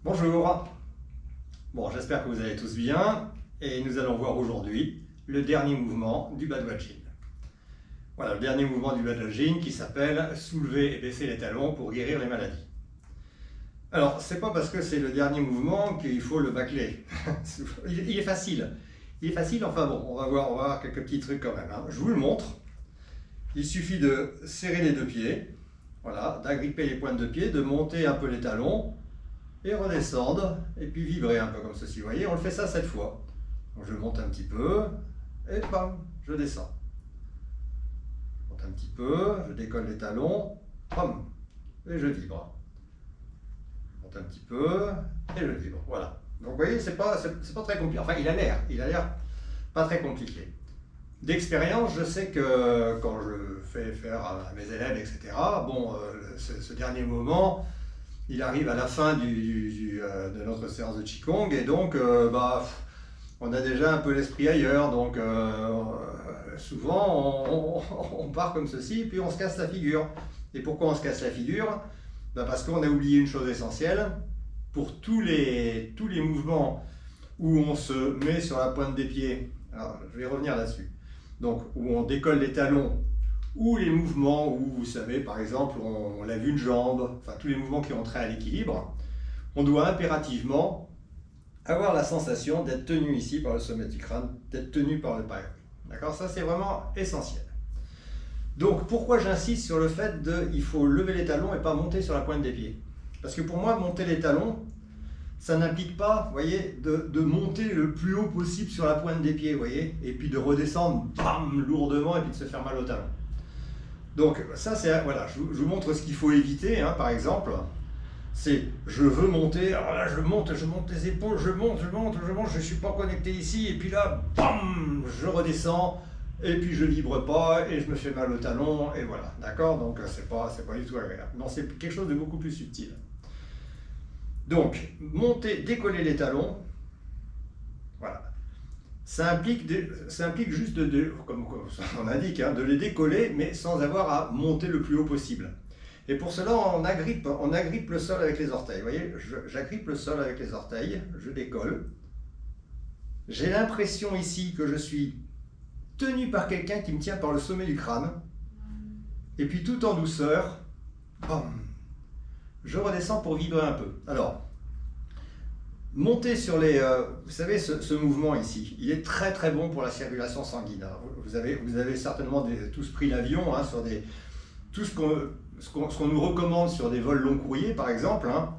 Bonjour. Bon, j'espère que vous allez tous bien et nous allons voir aujourd'hui le dernier mouvement du Badwaji. Voilà, le dernier mouvement du Badwaji qui s'appelle soulever et baisser les talons pour guérir les maladies. Alors, c'est pas parce que c'est le dernier mouvement qu'il faut le bâcler. Il est facile. Il est facile, enfin bon, on va voir quelques petits trucs quand même, hein. Je vous le montre. Il suffit de serrer les deux pieds, voilà, d'agripper les pointes de pied, de monter un peu les talons et redescendre, et puis vibrer un peu comme ceci. Vous voyez, on le fait ça 7 fois. Donc je monte un petit peu, et bam, je descends. Je monte un petit peu, je décolle les talons, bam, et je vibre. Je monte un petit peu, et je vibre, voilà. Donc vous voyez, c'est pas très compliqué. Enfin, il a l'air pas très compliqué. D'expérience, je sais que quand je fais faire à mes élèves, etc., bon, ce dernier moment, il arrive à la fin de notre séance de Qigong et donc on a déjà un peu l'esprit ailleurs, donc souvent on part comme ceci et puis on se casse la figure. Et pourquoi on se casse la figure? Parce qu'on a oublié une chose essentielle. Pour tous les mouvements où on se met sur la pointe des pieds, alors je vais revenir là-dessus, donc où on décolle les talons, ou les mouvements où, vous savez, par exemple, on lève une jambe, enfin tous les mouvements qui ont trait à l'équilibre, on doit impérativement avoir la sensation d'être tenu ici par le sommet du crâne, d'être tenu par le pylori. D'accord? Ça, c'est vraiment essentiel. Donc, pourquoi j'insiste sur le fait qu'il faut lever les talons et pas monter sur la pointe des pieds? Parce que pour moi, monter les talons, ça n'implique pas, vous voyez, de monter le plus haut possible sur la pointe des pieds, vous voyez, et puis de redescendre, bam, lourdement, et puis de se faire mal au talon. Donc ça, c'est, voilà, je vous montre ce qu'il faut éviter, hein, par exemple, c'est je veux monter, alors là je monte les épaules, je monte, je ne suis pas connecté ici, et puis là, bam, je redescends, et puis je vibre pas, et je me fais mal au talon, et voilà, d'accord? Donc c'est pas du tout agréable. Non, c'est quelque chose de beaucoup plus subtil. Donc, monter, décoller les talons, voilà. Ça implique juste, comme on indique, hein, de les décoller, mais sans avoir à monter le plus haut possible. Et pour cela, on agrippe le sol avec les orteils. Vous voyez, j'agrippe le sol avec les orteils, je décolle. J'ai l'impression ici que je suis tenu par quelqu'un qui me tient par le sommet du crâne. Et puis tout en douceur, bam, je redescends pour vibrer un peu. Alors, monter sur les... vous savez, ce mouvement ici, il est très très bon pour la circulation sanguine. Vous avez certainement tous pris l'avion, hein, sur tout ce qu'on nous recommande sur des vols long courriers, par exemple, hein,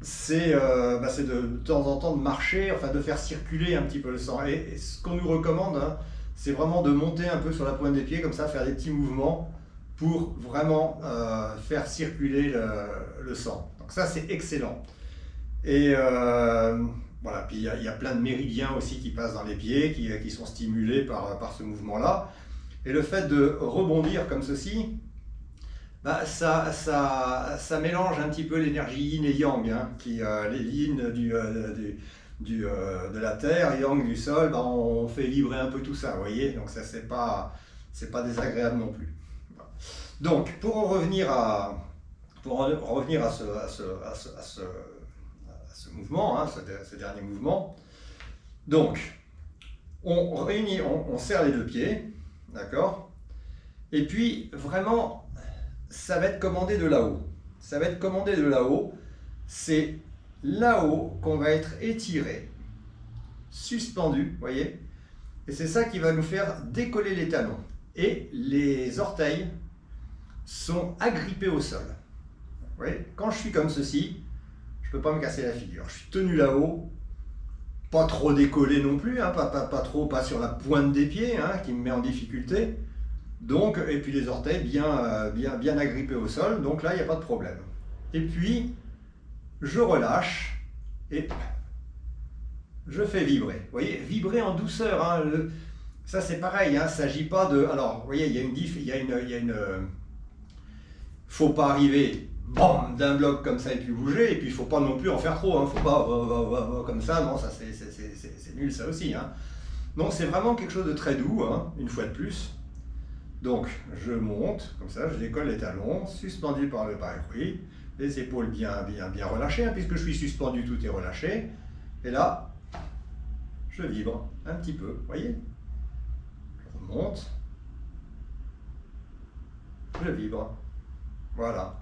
c'est de temps en temps de marcher, enfin de faire circuler un petit peu le sang. Et ce qu'on nous recommande, hein, c'est vraiment de monter un peu sur la pointe des pieds, comme ça, faire des petits mouvements pour vraiment faire circuler le sang. Donc ça, c'est excellent. Et voilà, puis il y a plein de méridiens aussi qui passent dans les pieds, qui sont stimulés par ce mouvement-là. Et le fait de rebondir comme ceci, ça mélange un petit peu l'énergie yin et yang, hein, les yin de la terre, yang du sol, on fait vibrer un peu tout ça, vous voyez. Donc ça, c'est pas désagréable non plus. Voilà. Donc, pour en revenir à ce mouvement, hein, ce dernier mouvement. Donc, on serre les deux pieds, d'accord? Et puis, vraiment, ça va être commandé de là-haut. Ça va être commandé de là-haut. C'est là-haut qu'on va être étiré, suspendu, vous voyez? Et c'est ça qui va nous faire décoller les talons. Et les orteils sont agrippés au sol. Vous voyez? Quand je suis comme ceci, je ne peux pas me casser la figure. Je suis tenu là-haut, pas trop décollé non plus, hein, pas sur la pointe des pieds, hein, qui me met en difficulté. Donc, et puis les orteils bien agrippés au sol, donc là, il n'y a pas de problème. Et puis, je relâche et je fais vibrer. Vous voyez, vibrer en douceur. Hein, ça, c'est pareil, hein, il ne s'agit pas de... Alors, vous voyez, il y a une faut pas arriver d'un bloc comme ça et puis bouger, et puis il ne faut pas non plus en faire trop, hein, faut pas comme ça, non, ça c'est nul ça aussi. Hein. Donc c'est vraiment quelque chose de très doux, hein, une fois de plus. Donc je monte, comme ça, je décolle les talons, suspendu par le pylori, les épaules bien relâchées, hein, puisque je suis suspendu, tout est relâché. Et là, je vibre un petit peu, vous voyez? Je remonte, je vibre, voilà.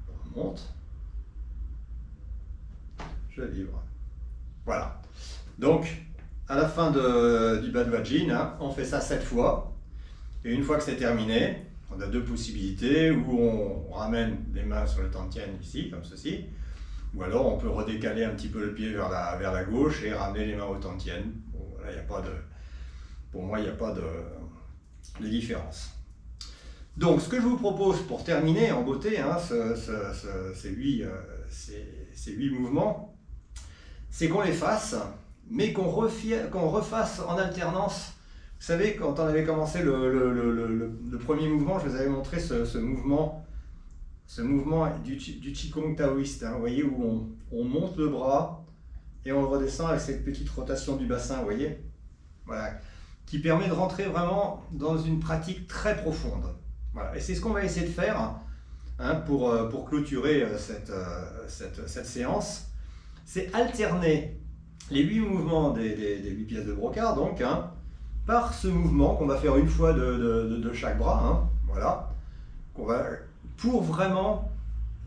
Je remonte, je vibre, voilà. Donc, à la fin du Badwaji, hein, on fait ça 7 fois. Et une fois que c'est terminé, on a deux possibilités, où on ramène les mains sur le tantienne ici, comme ceci, ou alors on peut redécaler un petit peu le pied vers la gauche et ramener les mains au tantienne. Bon, voilà, y a pas de, pour moi, il n'y a pas de différence. Donc, ce que je vous propose pour terminer en beauté, hein, ces 8 mouvements, c'est qu'on les fasse, mais qu'on refasse en alternance. Vous savez, quand on avait commencé le premier mouvement, je vous avais montré ce mouvement du Qigong taoïste, hein, vous voyez, où on monte le bras et on le redescend avec cette petite rotation du bassin, vous voyez, voilà, qui permet de rentrer vraiment dans une pratique très profonde. Voilà. Et c'est ce qu'on va essayer de faire, hein, pour clôturer cette séance. C'est alterner les 8 mouvements des 8 pièces de brocart, donc, hein, par ce mouvement qu'on va faire une fois de chaque bras, hein, voilà, pour vraiment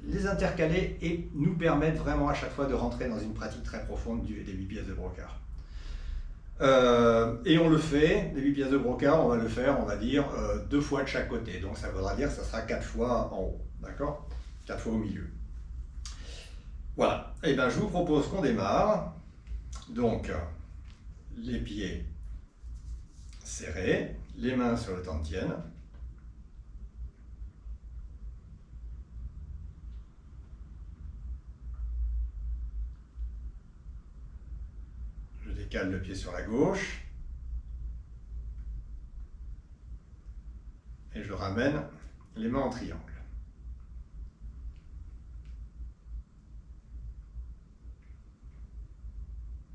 les intercaler et nous permettre vraiment à chaque fois de rentrer dans une pratique très profonde des 8 pièces de brocart. Et on le fait, les 8 pièces de brocart, on va le faire, on va dire, 2 fois de chaque côté. Donc ça voudra dire que ça sera 4 fois en haut, d'accord? 4 fois au milieu. Voilà, et bien je vous propose qu'on démarre. Donc, les pieds serrés, les mains sur le tantienne. Je décale le pied sur la gauche. Et je ramène les mains en triangle.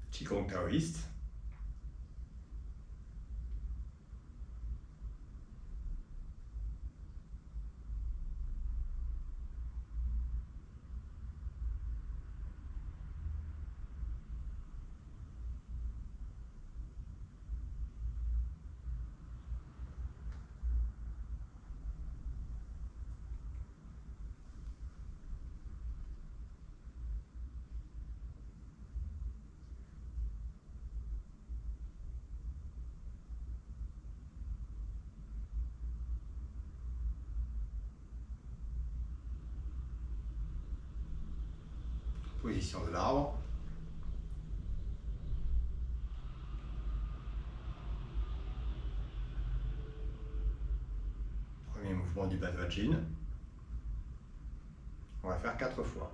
Qigong taoïste. Position de l'arbre. Premier mouvement du Badwaji. On va faire 4 fois.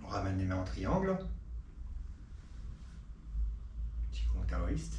On ramène les mains en triangle. Qigong taoïste.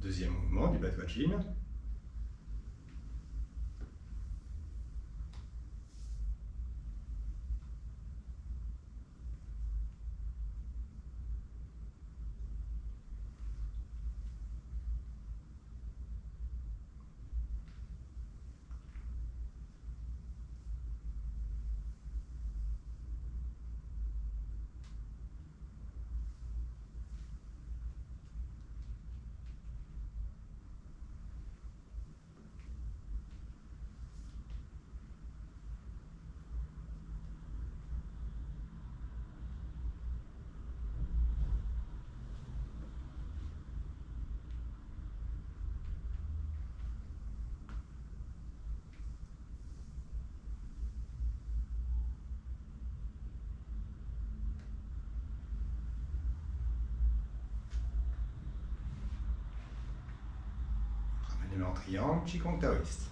Deuxième mouvement du Baddhajin. Ramenez les mains en triangle, Qigong taoïste.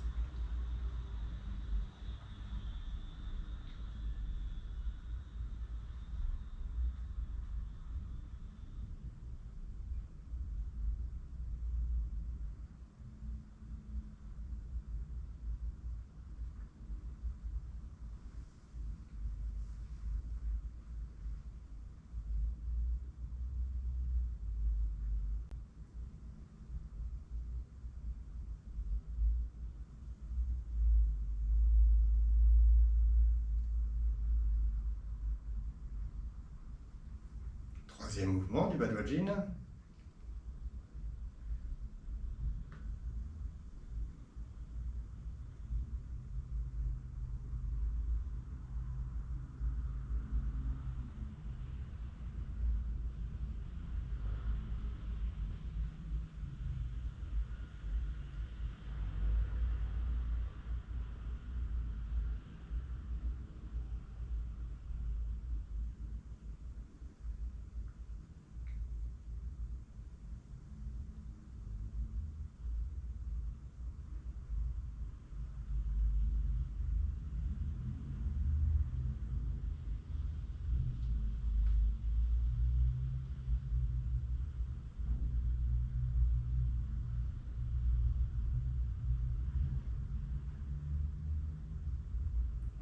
Troisième mouvement du Baddhajin.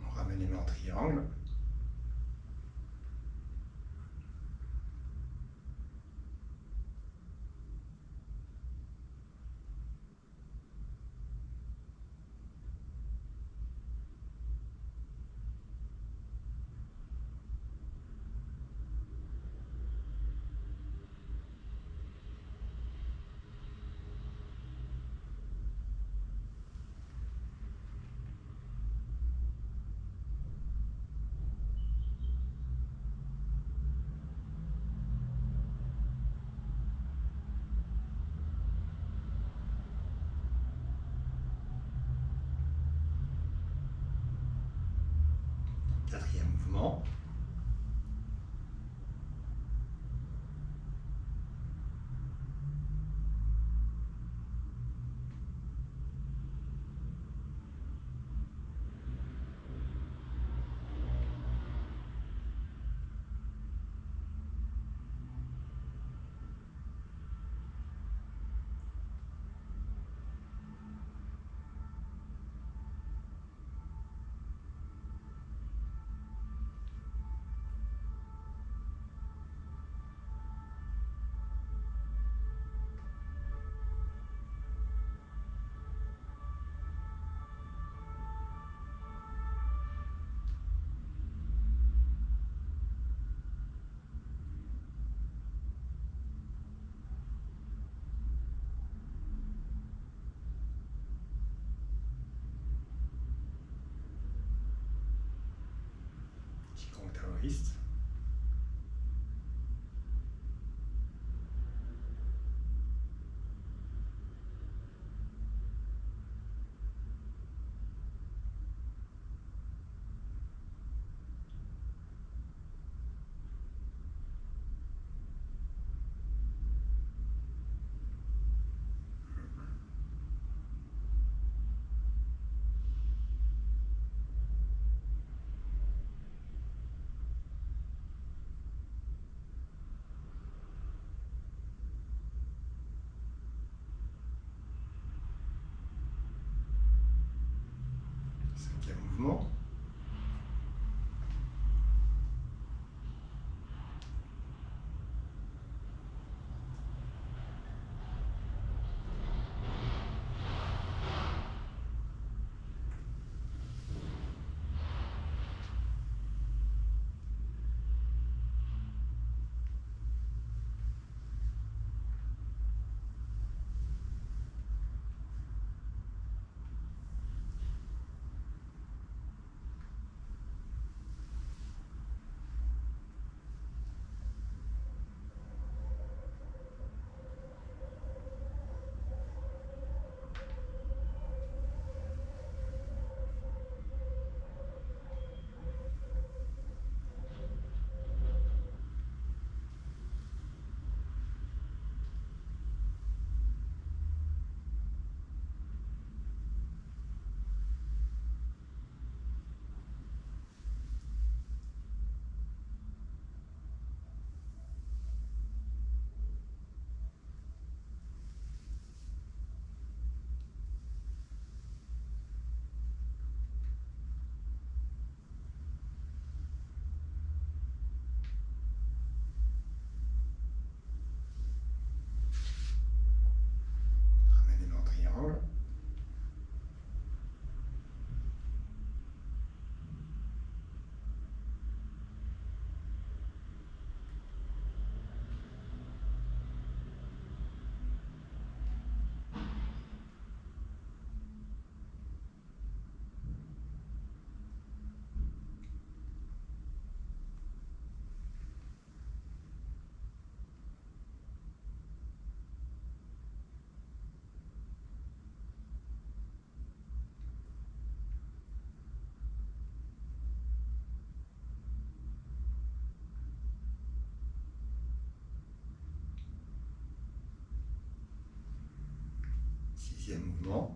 On ramène les mains en triangle. Quatrième mouvement. Qigong taoïste. Sixième mouvement.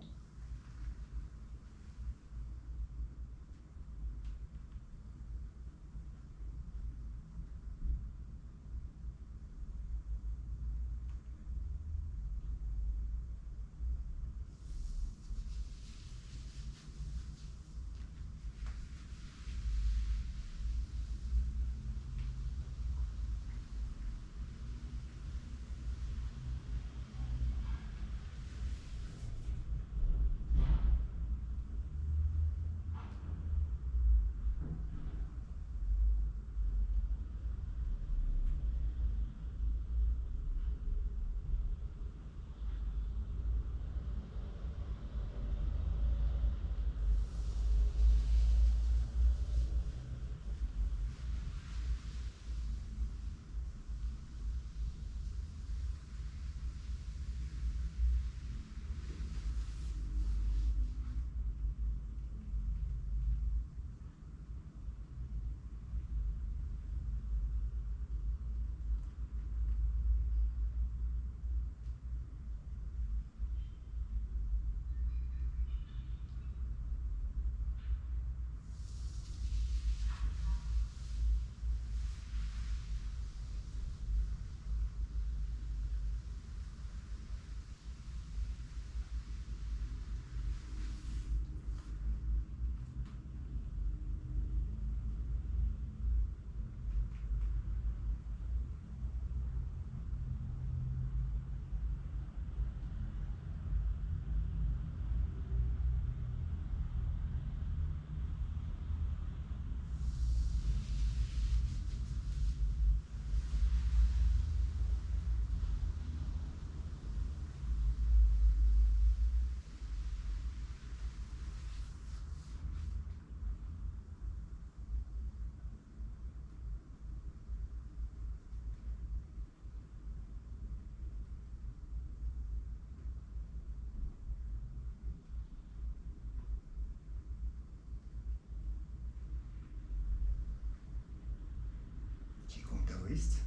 Qigong taoïste.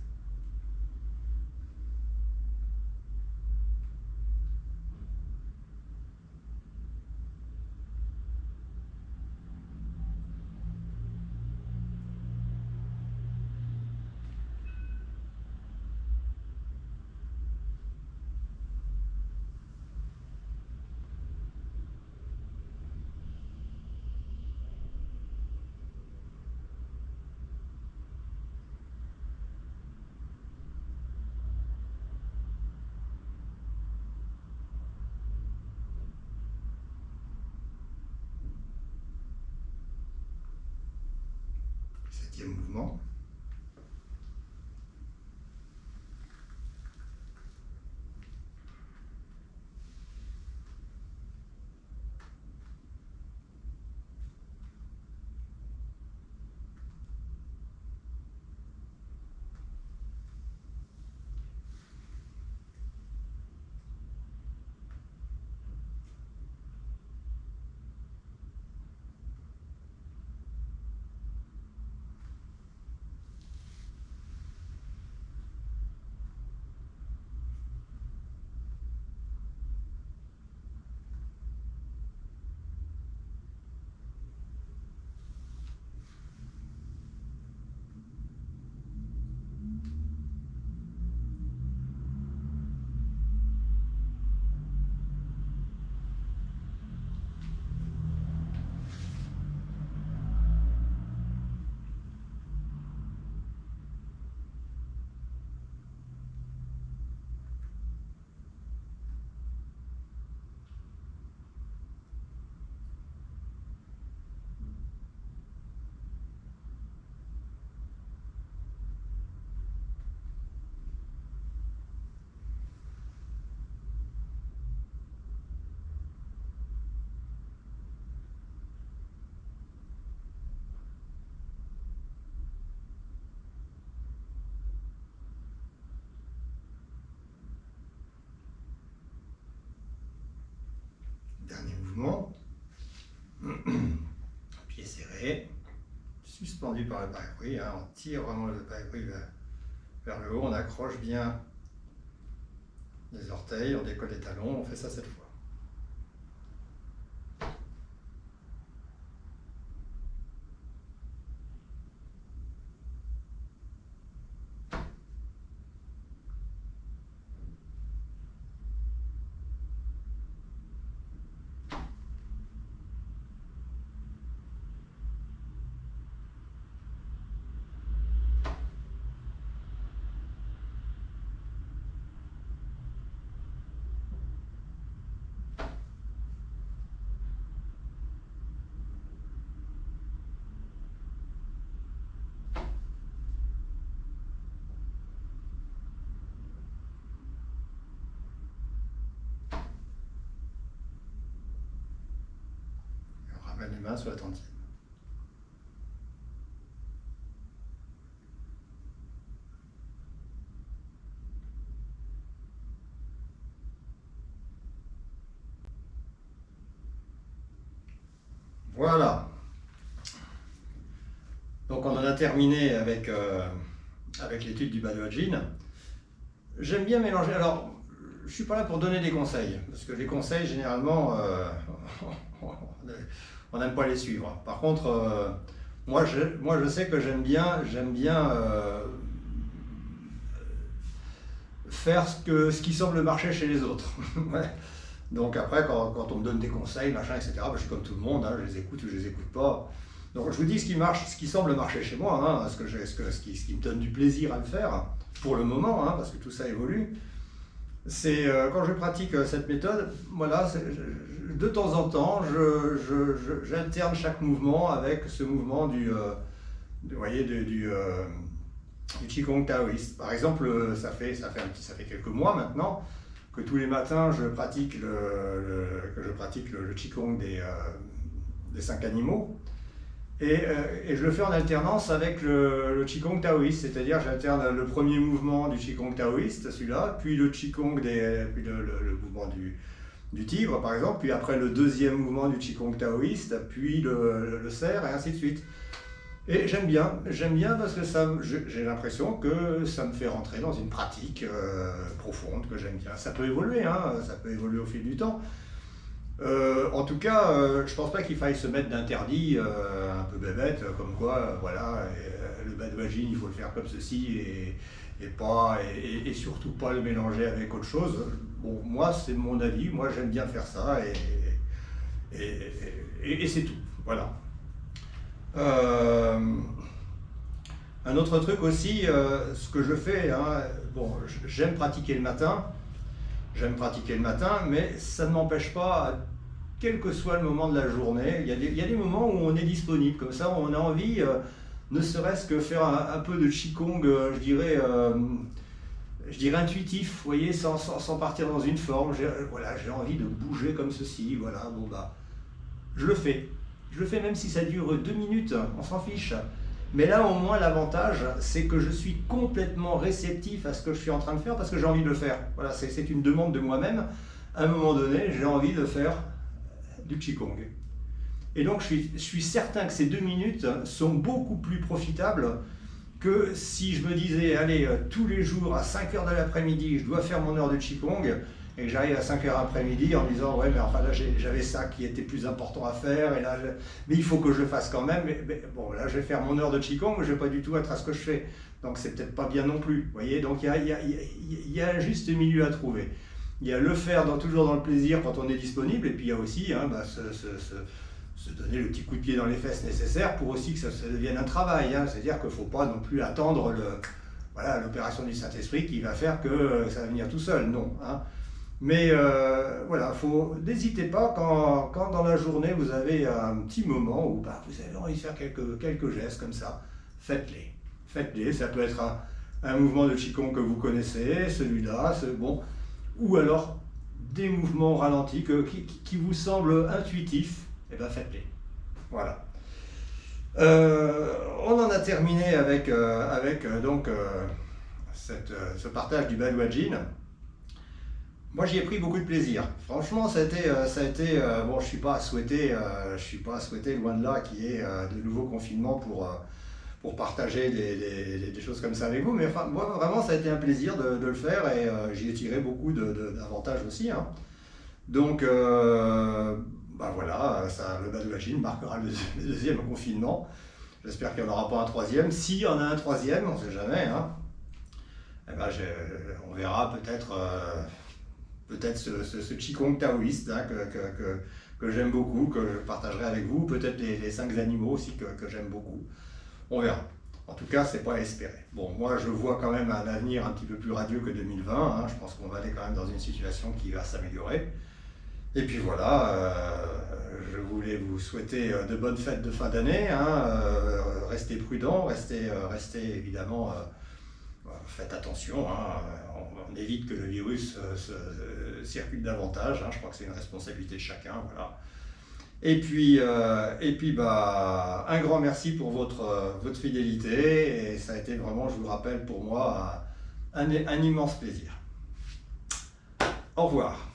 Septième mouvement. Dernier mouvement. Pied serré, suspendu par le paille-bruit. On tire vraiment le paille-bruit vers le haut. On accroche bien les orteils, on décolle les talons. On fait ça 7 fois. ramène les mains sur la 30e. Voilà. Donc on en a terminé avec, avec l'étude du Badwaji. J'aime bien mélanger. Alors, je ne suis pas là pour donner des conseils, parce que les conseils, généralement, on n'aime pas les suivre. Par contre, moi, je sais que j'aime bien faire ce qui semble marcher chez les autres. Ouais. Donc après, quand on me donne des conseils, machin, etc., ben, je suis comme tout le monde, hein, je les écoute ou je les écoute pas. Donc je vous dis ce qui marche, ce qui semble marcher chez moi, hein, ce qui me donne du plaisir à le faire, pour le moment, hein, parce que tout ça évolue. C'est quand je pratique cette méthode, voilà, de temps en temps, j'alterne chaque mouvement avec ce mouvement du Qigong taoïste. Par exemple, ça fait quelques mois maintenant que tous les matins je pratique le Qigong des 5 animaux. Et je le fais en alternance avec le Qigong taoïste, c'est-à-dire j'alterne le premier mouvement du Qigong taoïste, celui-là, puis le Qigong puis le mouvement du tigre par exemple, puis après le deuxième mouvement du Qigong taoïste, puis le cerf, et ainsi de suite. Et j'aime bien parce que j'ai l'impression que ça me fait rentrer dans une pratique profonde que j'aime bien. Ça peut évoluer, hein, ça peut évoluer au fil du temps. En tout cas, je pense pas qu'il faille se mettre d'interdit un peu bébête, comme quoi, voilà, le Badwaji, il faut le faire comme ceci et surtout pas le mélanger avec autre chose. Bon, moi, c'est mon avis, moi j'aime bien faire ça et c'est tout, voilà. Un autre truc aussi, ce que je fais, hein, bon, j'aime pratiquer le matin, mais ça ne m'empêche pas, quel que soit le moment de la journée, il y a des moments où on est disponible, comme ça on a envie, ne serait-ce que faire un peu de Qigong, je dirais intuitif, vous voyez, sans partir dans une forme. Voilà, j'ai envie de bouger comme ceci, voilà, bon bah, je le fais même si ça dure 2 minutes, on s'en fiche. Mais là, au moins, l'avantage, c'est que je suis complètement réceptif à ce que je suis en train de faire parce que j'ai envie de le faire. Voilà, c'est une demande de moi-même. À un moment donné, j'ai envie de faire du Qigong. Et donc, je suis certain que ces 2 minutes sont beaucoup plus profitables que si je me disais, allez, tous les jours à 5h de l'après-midi, je dois faire mon heure de Qigong, et que j'arrive à 5h après-midi en me disant, ouais, mais enfin là, j'avais ça qui était plus important à faire, et là, mais il faut que je le fasse quand même. Mais bon, là, je vais faire mon heure de Qigong, mais je ne vais pas du tout être à ce que je fais. Donc, c'est peut-être pas bien non plus. Vous voyez, donc il y a un juste milieu à trouver. Il y a le faire toujours dans le plaisir quand on est disponible, et puis il y a aussi se donner le petit coup de pied dans les fesses nécessaire pour aussi que ça devienne un travail. Hein. C'est-à-dire qu'il ne faut pas non plus attendre l'opération du Saint-Esprit qui va faire que ça va venir tout seul. Non. Hein. Mais voilà, n'hésitez pas quand dans la journée vous avez un petit moment où vous avez envie de faire quelques gestes comme ça, faites-les. Faites-les, ça peut être un mouvement de Qigong que vous connaissez, celui-là, bon, ou alors des mouvements ralentis qui vous semblent intuitifs, et bien faites-les. Voilà. On en a terminé avec ce partage du Badwaji. Moi, j'y ai pris beaucoup de plaisir. Franchement, ça a été bon, je suis pas à souhaiter loin de là qu'il y ait de nouveaux confinements pour partager des choses comme ça avec vous. Mais enfin, moi, vraiment, ça a été un plaisir de le faire et j'y ai tiré beaucoup d'avantages aussi. Hein. Donc, voilà, le Badwaji marquera le deuxième confinement. J'espère qu'il n'y en aura pas un troisième. S'il y en a un troisième, on ne sait jamais. Hein. Eh ben, on verra peut-être ce Qigong taoïste hein, que j'aime beaucoup, que je partagerai avec vous, peut-être les 5 animaux aussi que j'aime beaucoup. On verra. En tout cas, c'est pas à espérer. Bon, moi je vois quand même un avenir un petit peu plus radieux que 2020. Hein. Je pense qu'on va aller quand même dans une situation qui va s'améliorer. Et puis voilà, je voulais vous souhaiter de bonnes fêtes de fin d'année. Hein. Restez prudents, restez évidemment... faites attention, hein, on évite que le virus circule davantage, hein, je crois que c'est une responsabilité de chacun, voilà. Et puis bah, un grand merci pour votre fidélité. Et ça a été vraiment, je vous le rappelle, pour moi, un immense plaisir. Au revoir.